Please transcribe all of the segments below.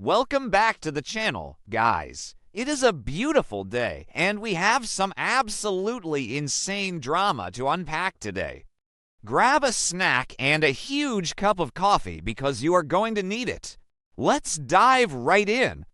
Welcome back to the channel, guys. It is a beautiful day, and we have some absolutely insane drama to unpack today. Grab a snack and a huge cup of coffee because you are going to need it. Let's dive right in.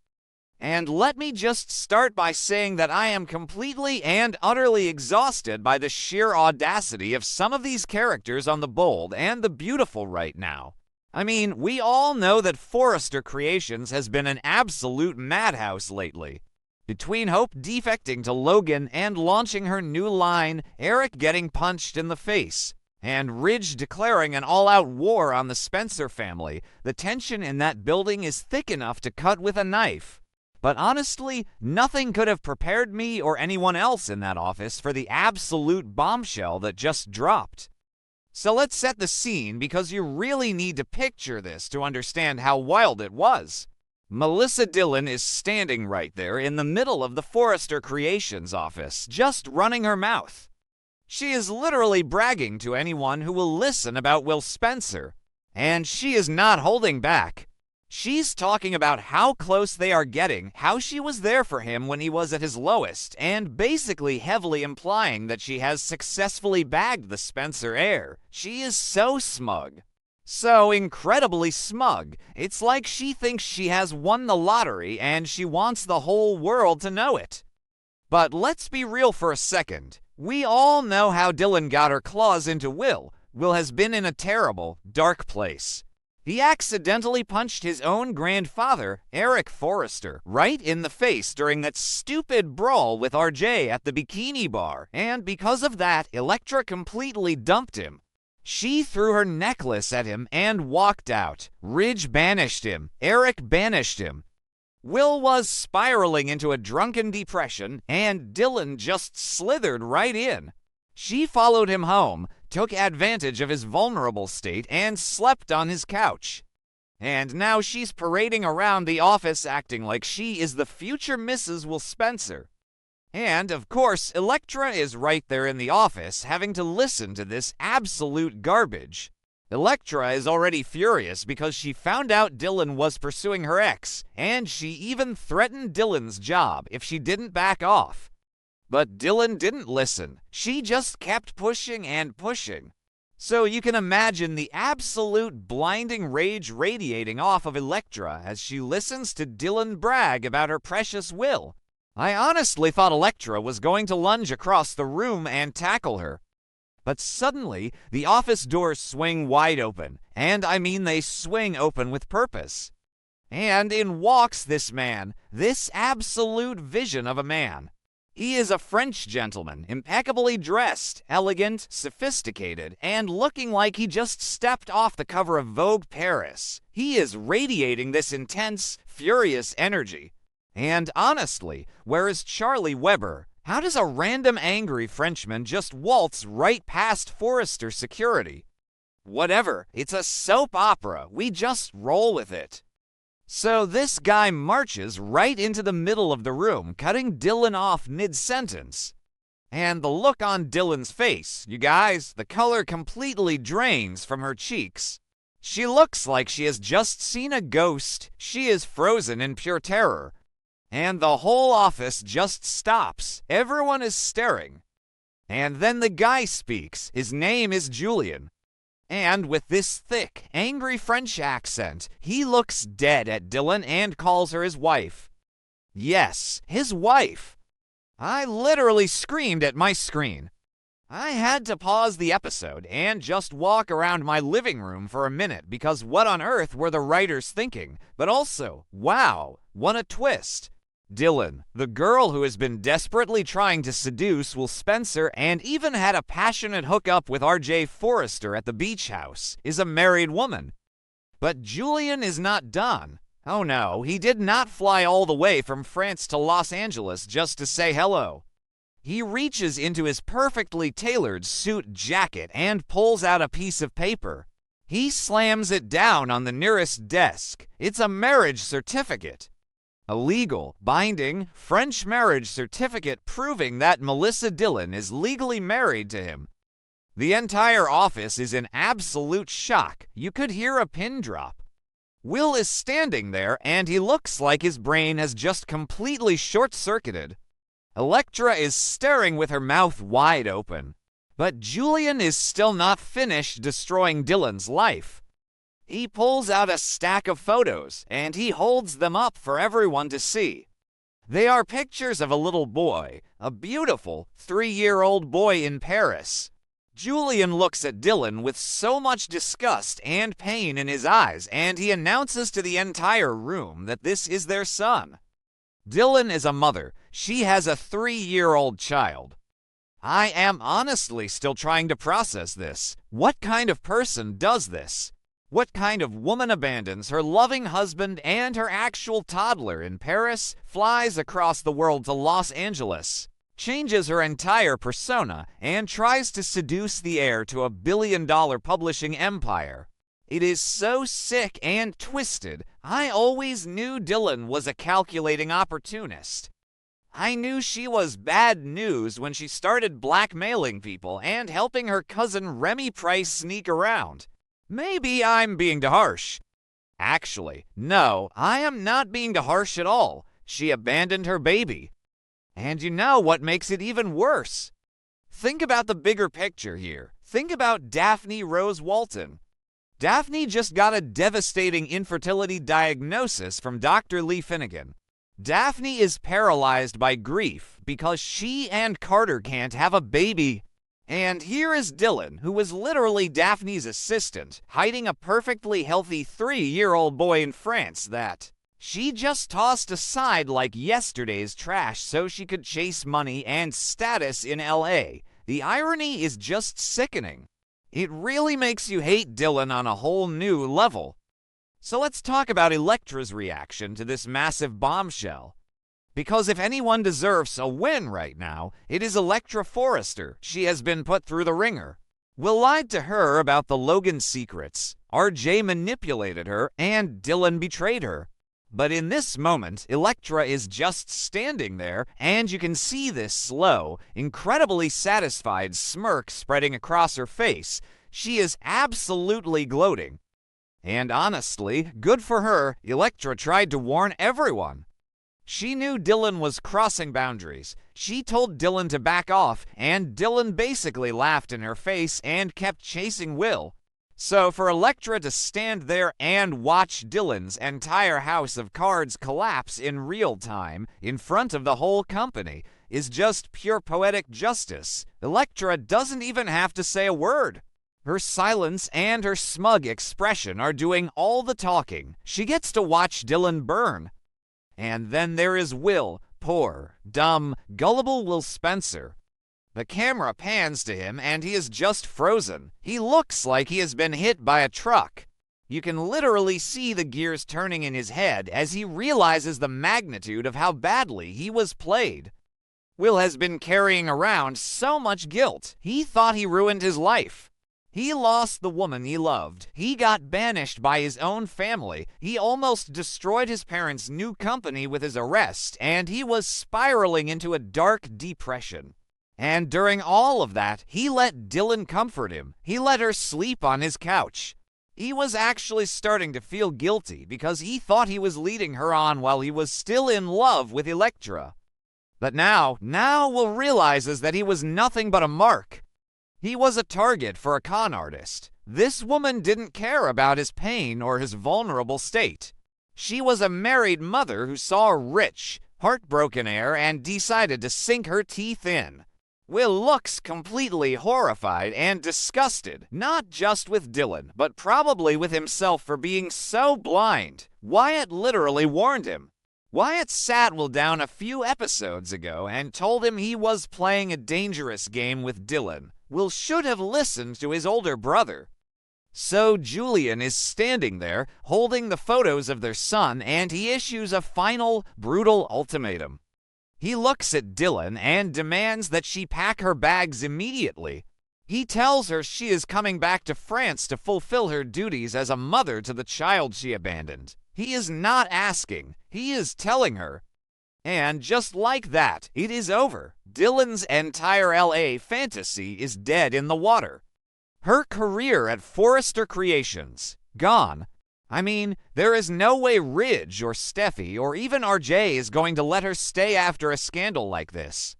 And let me just start by saying that I am completely and utterly exhausted by the sheer audacity of some of these characters on The Bold and the Beautiful right now. I mean, we all know that Forrester Creations has been an absolute madhouse lately. Between Hope defecting to Logan and launching her new line, Eric getting punched in the face, and Ridge declaring an all-out war on the Spencer family, the tension in that building is thick enough to cut with a knife. But honestly, nothing could have prepared me or anyone else in that office for the absolute bombshell that just dropped. So let's set the scene because you really need to picture this to understand how wild it was. Melissa Dillon is standing right there in the middle of the Forrester Creations office, just running her mouth. She is literally bragging to anyone who will listen about Will Spencer, and she is not holding back. She's talking about how close they are getting, how she was there for him when he was at his lowest, and basically heavily implying that she has successfully bagged the Spencer heir. She is so smug. So incredibly smug. It's like she thinks she has won the lottery and she wants the whole world to know it. But let's be real for a second. We all know how Dillon got her claws into Will. Will has been in a terrible, dark place. He accidentally punched his own grandfather, Eric Forrester, right in the face during that stupid brawl with RJ at the bikini bar, and because of that, Elektra completely dumped him. She threw her necklace at him and walked out. Ridge banished him. Eric banished him. Will was spiraling into a drunken depression, and Dillon just slithered right in. She followed him home, took advantage of his vulnerable state, and slept on his couch. And now she's parading around the office acting like she is the future Mrs. Will Spencer. And, of course, Elektra is right there in the office having to listen to this absolute garbage. Elektra is already furious because she found out Dillon was pursuing her ex, and she even threatened Dillon's job if she didn't back off. But Dillon didn't listen. She just kept pushing and pushing. So you can imagine the absolute blinding rage radiating off of Elektra as she listens to Dillon brag about her precious Will. I honestly thought Elektra was going to lunge across the room and tackle her. But suddenly, the office doors swing wide open, and I mean they swing open with purpose. And in walks this man, this absolute vision of a man. He is a French gentleman, impeccably dressed, elegant, sophisticated, and looking like he just stepped off the cover of Vogue Paris. He is radiating this intense, furious energy. And honestly, where is Charlie Weber? How does a random angry Frenchman just waltz right past Forrester security? Whatever, it's a soap opera. We just roll with it. So this guy marches right into the middle of the room, cutting Dillon off mid-sentence. And the look on Dillon's face, you guys, the color completely drains from her cheeks. She looks like she has just seen a ghost. She is frozen in pure terror. And the whole office just stops. Everyone is staring. And then the guy speaks. His name is Julian. And with this thick, angry French accent, he looks dead at Dillon and calls her his wife. Yes, his wife. I literally screamed at my screen. I had to pause the episode and just walk around my living room for a minute because what on earth were the writers thinking? But also, wow, what a twist. Dillon, the girl who has been desperately trying to seduce Will Spencer and even had a passionate hookup with RJ Forrester at the beach house, is a married woman. But Julian is not done. Oh no, he did not fly all the way from France to Los Angeles just to say hello. He reaches into his perfectly tailored suit jacket and pulls out a piece of paper. He slams it down on the nearest desk. It's a marriage certificate. A legal, binding, French marriage certificate proving that Melissa Dillon is legally married to him. The entire office is in absolute shock. You could hear a pin drop. Will is standing there, and he looks like his brain has just completely short-circuited. Electra is staring with her mouth wide open. But Julian is still not finished destroying Dylan's life. He pulls out a stack of photos, and he holds them up for everyone to see. They are pictures of a little boy, a beautiful 3-year-old boy in Paris. Julian looks at Dylan with so much disgust and pain in his eyes, and he announces to the entire room that this is their son. Dylan is a mother. She has a 3-year-old child. I am honestly still trying to process this. What kind of person does this? What kind of woman abandons her loving husband and her actual toddler in Paris, flies across the world to Los Angeles, changes her entire persona, and tries to seduce the heir to a billion-dollar publishing empire? It is so sick and twisted. I always knew Dylan was a calculating opportunist. I knew she was bad news when she started blackmailing people and helping her cousin Remy Price sneak around. Maybe I'm being too harsh. Actually, no, I am not being too harsh at all. She abandoned her baby. And you know what makes it even worse? Think about the bigger picture here. Think about Daphne Rose Walton. Daphne just got a devastating infertility diagnosis from Dr. Lee Finnegan. Daphne is paralyzed by grief because she and Carter can't have a baby. And here is Dylan, who was literally Daphne's assistant, hiding a perfectly healthy 3-year-old boy in France that she just tossed aside like yesterday's trash so she could chase money and status in LA. The irony is just sickening. It really makes you hate Dylan on a whole new level. So let's talk about Electra's reaction to this massive bombshell. Because if anyone deserves a win right now, it is Electra Forrester. She has been put through the ringer. Will lied to her about the Logan secrets. RJ manipulated her, and Dylan betrayed her. But in this moment, Electra is just standing there, and you can see this slow, incredibly satisfied smirk spreading across her face. She is absolutely gloating. And honestly, good for her, Electra tried to warn everyone. She knew Dylan was crossing boundaries. She told Dylan to back off, and Dylan basically laughed in her face and kept chasing Will. So for Electra to stand there and watch Dylan's entire house of cards collapse in real time in front of the whole company is just pure poetic justice. Electra doesn't even have to say a word. Her silence and her smug expression are doing all the talking. She gets to watch Dylan burn. And then there is Will, poor, dumb, gullible Will Spencer. The camera pans to him and he is just frozen. He looks like he has been hit by a truck. You can literally see the gears turning in his head as he realizes the magnitude of how badly he was played. Will has been carrying around so much guilt. He thought he ruined his life. He lost the woman he loved. He got banished by his own family. He almost destroyed his parents' new company with his arrest, and he was spiraling into a dark depression. And during all of that, he let Dylan comfort him. He let her sleep on his couch. He was actually starting to feel guilty because he thought he was leading her on while he was still in love with Electra. But now Will realizes that he was nothing but a mark. He was a target for a con artist. This woman didn't care about his pain or his vulnerable state. She was a married mother who saw a rich, heartbroken heir and decided to sink her teeth in. Will looks completely horrified and disgusted, not just with Dylan, but probably with himself for being so blind. Wyatt literally warned him. Wyatt sat Will down a few episodes ago and told him he was playing a dangerous game with Dylan. Will should have listened to his older brother. So Julian is standing there, holding the photos of their son, and he issues a final, brutal ultimatum. He looks at Dylan and demands that she pack her bags immediately. He tells her she is coming back to France to fulfill her duties as a mother to the child she abandoned. He is not asking, he is telling her. And just like that, it is over. Dylan's entire LA fantasy is dead in the water. Her career at Forrester Creations, gone. I mean, there is no way Ridge or Steffi or even RJ is going to let her stay after a scandal like this.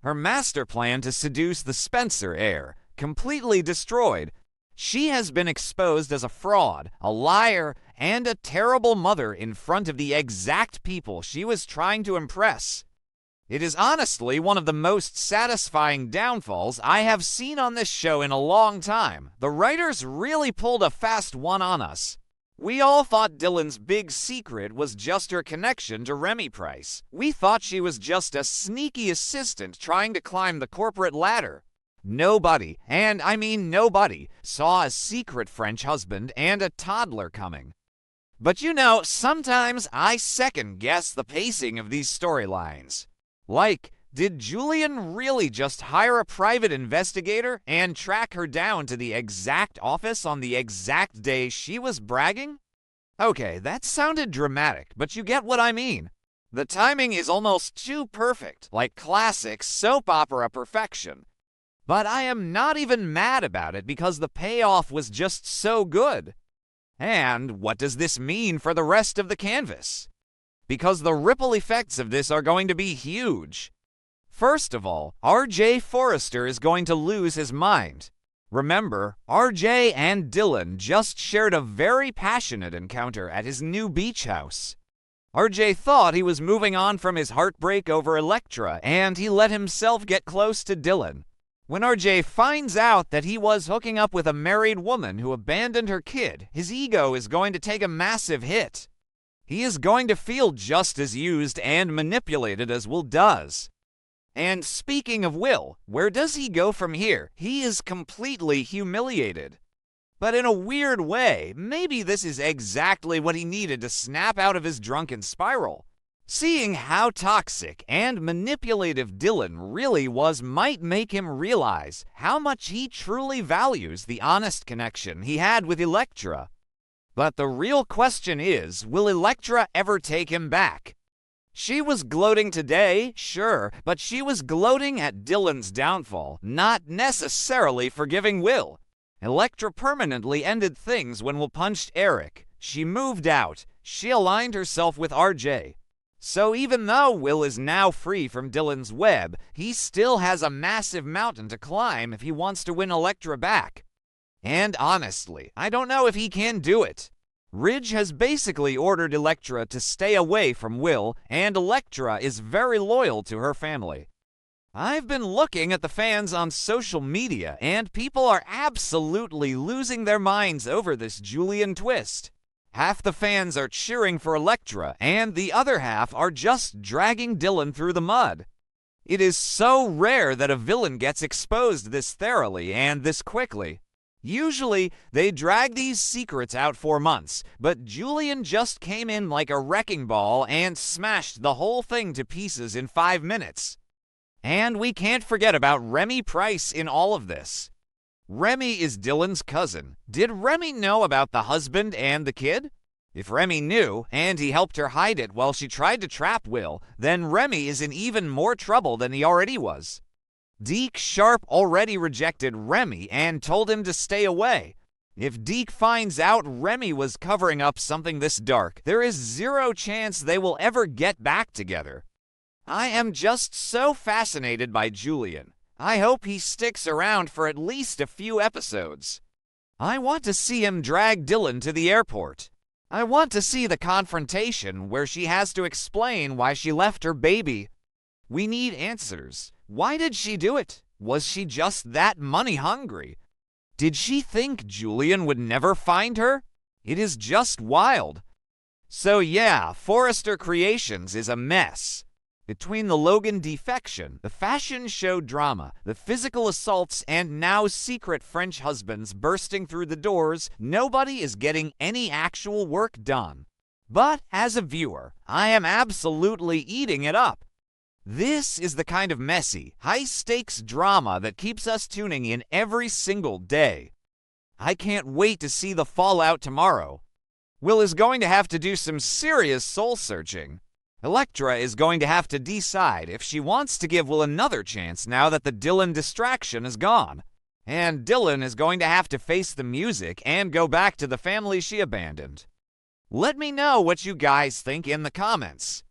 Her master plan to seduce the Spencer heir, completely destroyed. She has been exposed as a fraud, a liar, and a terrible mother in front of the exact people she was trying to impress. It is honestly one of the most satisfying downfalls I have seen on this show in a long time. The writers really pulled a fast one on us. We all thought Dylan's big secret was just her connection to Remy Price. We thought she was just a sneaky assistant trying to climb the corporate ladder. Nobody, and I mean nobody, saw a secret French husband and a toddler coming. But you know, sometimes I second-guess the pacing of these storylines. Like, did Julian really just hire a private investigator and track her down to the exact office on the exact day she was bragging? Okay, that sounded dramatic, but you get what I mean. The timing is almost too perfect, like classic soap opera perfection. But I am not even mad about it because the payoff was just so good. And what does this mean for the rest of the canvas? Because the ripple effects of this are going to be huge. First of all, RJ Forrester is going to lose his mind. Remember, RJ and Dylan just shared a very passionate encounter at his new beach house. RJ thought he was moving on from his heartbreak over Elektra, and he let himself get close to Dylan. When RJ finds out that he was hooking up with a married woman who abandoned her kid, his ego is going to take a massive hit. He is going to feel just as used and manipulated as Will does. And speaking of Will, where does he go from here? He is completely humiliated. But in a weird way, maybe this is exactly what he needed to snap out of his drunken spiral. Seeing how toxic and manipulative Dylan really was might make him realize how much he truly values the honest connection he had with Elektra. But the real question is, will Elektra ever take him back? She was gloating today, sure, but she was gloating at Dylan's downfall, not necessarily forgiving Will. Elektra permanently ended things when Will punched Eric. She moved out. She aligned herself with RJ. So even though Will is now free from Dylan's web, he still has a massive mountain to climb if he wants to win Elektra back. And honestly, I don't know if he can do it. Ridge has basically ordered Elektra to stay away from Will, and Elektra is very loyal to her family. I've been looking at the fans on social media, and people are absolutely losing their minds over this Julian twist. Half the fans are cheering for Elektra, and the other half are just dragging Dylan through the mud. It is so rare that a villain gets exposed this thoroughly and this quickly. Usually, they drag these secrets out for months, but Julian just came in like a wrecking ball and smashed the whole thing to pieces in 5 minutes. And we can't forget about Remy Price in all of this. Remy is Dylan's cousin. Did Remy know about the husband and the kid? If Remy knew, and he helped her hide it while she tried to trap Will, then Remy is in even more trouble than he already was. Deke Sharp already rejected Remy and told him to stay away. If Deke finds out Remy was covering up something this dark, there is zero chance they will ever get back together. I am just so fascinated by Julian. I hope he sticks around for at least a few episodes. I want to see him drag Dylan to the airport. I want to see the confrontation where she has to explain why she left her baby. We need answers. Why did she do it? Was she just that money hungry? Did she think Julian would never find her? It is just wild. So yeah, Forrester Creations is a mess. Between the Logan defection, the fashion show drama, the physical assaults, and now secret French husbands bursting through the doors, nobody is getting any actual work done. But as a viewer, I am absolutely eating it up. This is the kind of messy, high-stakes drama that keeps us tuning in every single day. I can't wait to see the fallout tomorrow. Will is going to have to do some serious soul-searching. Elektra is going to have to decide if she wants to give Will another chance now that the Dylan distraction is gone. And Dylan is going to have to face the music and go back to the family she abandoned. Let me know what you guys think in the comments.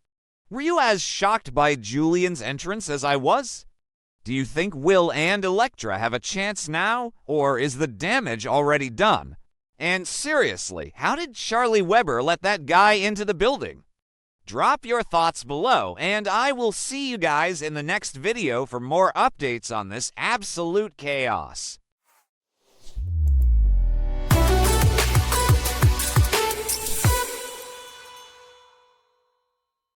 Were you as shocked by Julian's entrance as I was? Do you think Will and Elektra have a chance now, or is the damage already done? And seriously, how did Charlie Weber let that guy into the building? Drop your thoughts below, and I will see you guys in the next video for more updates on this absolute chaos.